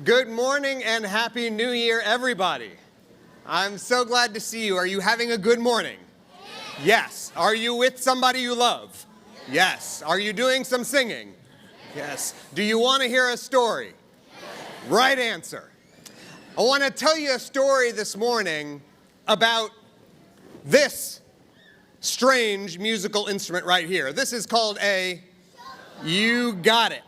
Good morning and Happy New Year, everybody. I'm so glad to see you. Are you having a good morning? Yes. Are you with somebody you love? Yes. Are you doing some singing? Yes. Do you want to hear a story? Right answer. I want to tell you a story this morning about this strange musical instrument right here. This is called you got it.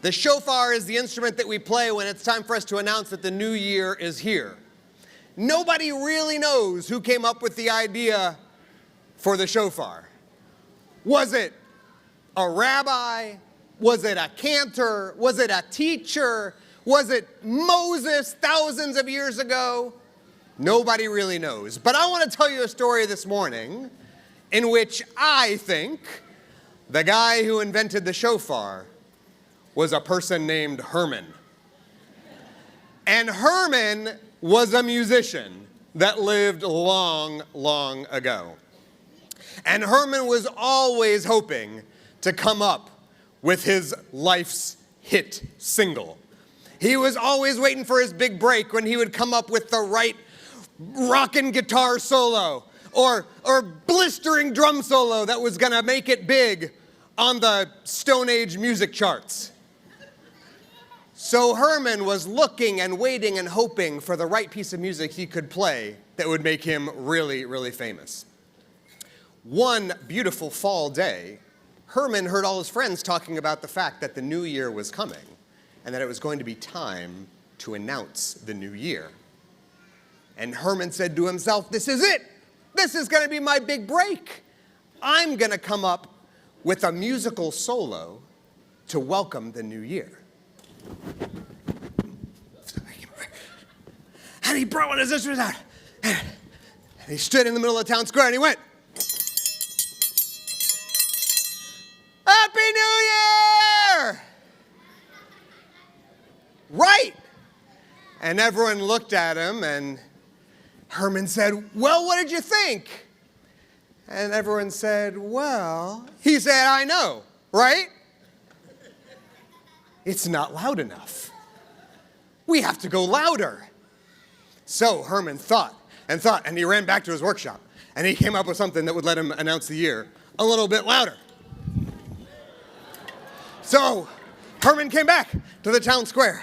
The shofar is the instrument that we play when it's time for us to announce that the new year is here. Nobody really knows who came up with the idea for the shofar. Was it a rabbi? Was it a cantor? Was it a teacher? Was it Moses thousands of years ago? Nobody really knows. But I want to tell you a story this morning in which I think the guy who invented the shofar was a person named Herman. And Herman was a musician that lived long, long ago. And Herman was always hoping to come up with his life's hit single. He was always waiting for his big break when he would come up with the right rockin' guitar solo or blistering drum solo that was gonna make it big on the Stone Age music charts. So Herman was looking and waiting and hoping for the right piece of music he could play that would make him really, really famous. One beautiful fall day, Herman heard all his friends talking about the fact that the new year was coming and that it was going to be time to announce the new year. And Herman said to himself, "This is it. This is going to be my big break. I'm going to come up with a musical solo to welcome the new year." And he brought one of his instruments out. And he stood in the middle of the town square and he went, "Happy New Year!" Right. And everyone looked at him and Herman said, "Well, what did you think?" And everyone said, "Well," he said, "I know, right? It's not loud enough. We have to go louder." So Herman thought, and he ran back to his workshop, and he came up with something that would let him announce the year a little bit louder. So Herman came back to the town square.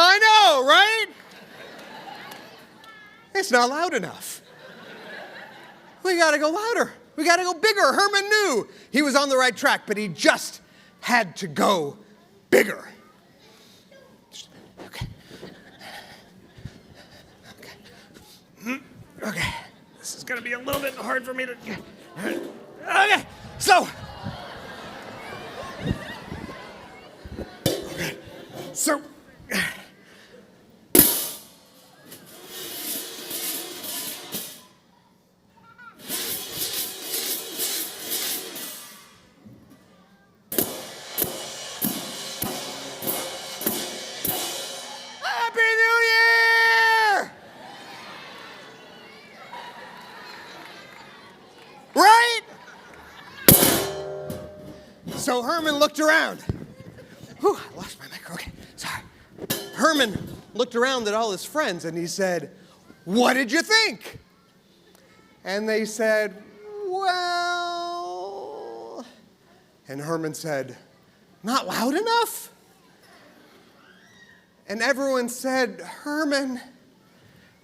I know, right? It's not loud enough. We gotta go louder. We gotta go bigger. Herman knew he was on the right track, but he just had to go bigger. Okay. This is gonna be a little bit hard for me to. Okay. So. Okay. So. Happy New Year! Right? So Herman looked around. Whew, I lost my mic. Okay, sorry. Herman looked around at all his friends and he said, "What did you think?" And they said, "Well..." And Herman said, "Not loud enough?" And everyone said, "Herman,"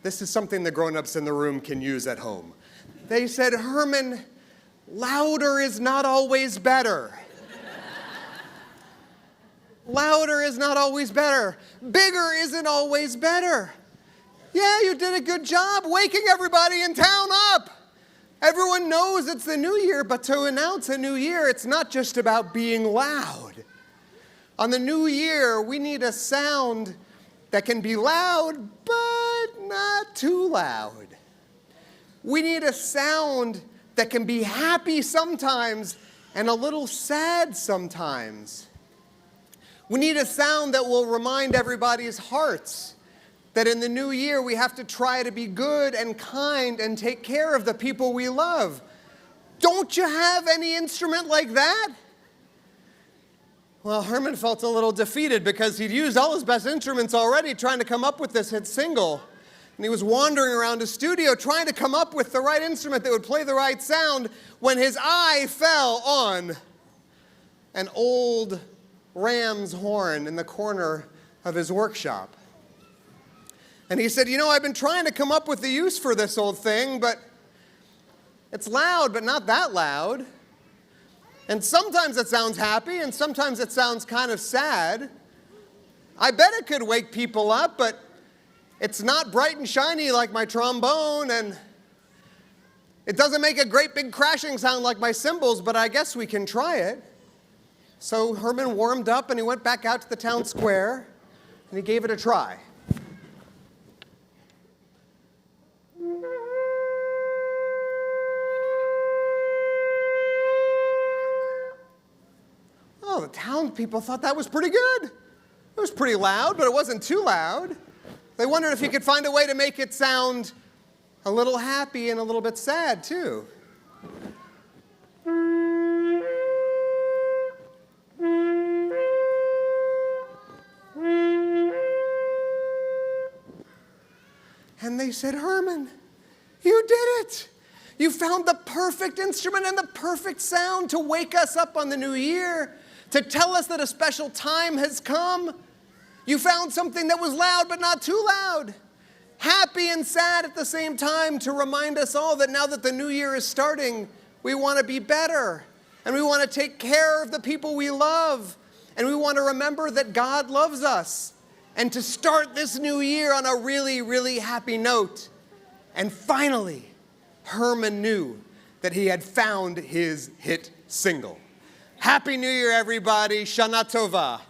this is something the grown-ups in the room can use at home. They said, "Herman, louder is not always better. Louder is not always better. Bigger isn't always better. Yeah, you did a good job waking everybody in town up. Everyone knows it's the new year, but to announce a new year, it's not just about being loud. On the new year, we need a sound that can be loud, but not too loud. We need a sound that can be happy sometimes and a little sad sometimes. We need a sound that will remind everybody's hearts that in the new year we have to try to be good and kind and take care of the people we love. Don't you have any instrument like that? Well, Herman felt a little defeated because he'd used all his best instruments already trying to come up with this hit single. And he was wandering around his studio trying to come up with the right instrument that would play the right sound when his eye fell on an old ram's horn in the corner of his workshop. And he said, I've been trying to come up with the use for this old thing, but it's loud, but not that loud. And sometimes it sounds happy, and sometimes it sounds kind of sad. I bet it could wake people up, but it's not bright and shiny like my trombone, and it doesn't make a great big crashing sound like my cymbals, but I guess we can try it. So Herman warmed up, and he went back out to the town square, and he gave it a try. Oh, the town people thought that was pretty good. It was pretty loud, but it wasn't too loud. They wondered if he could find a way to make it sound a little happy and a little bit sad, too. And they said, Herman, you did it. You found the perfect instrument and the perfect sound to wake us up on the new year, to tell us that a special time has come. You found something that was loud but not too loud, happy and sad at the same time, to remind us all that now that the new year is starting, we want to be better, and we want to take care of the people we love, and we want to remember that God loves us, and to start this new year on a really, really happy note. And finally, Herman knew that he had found his hit single. Happy New Year, everybody. Shana Tova.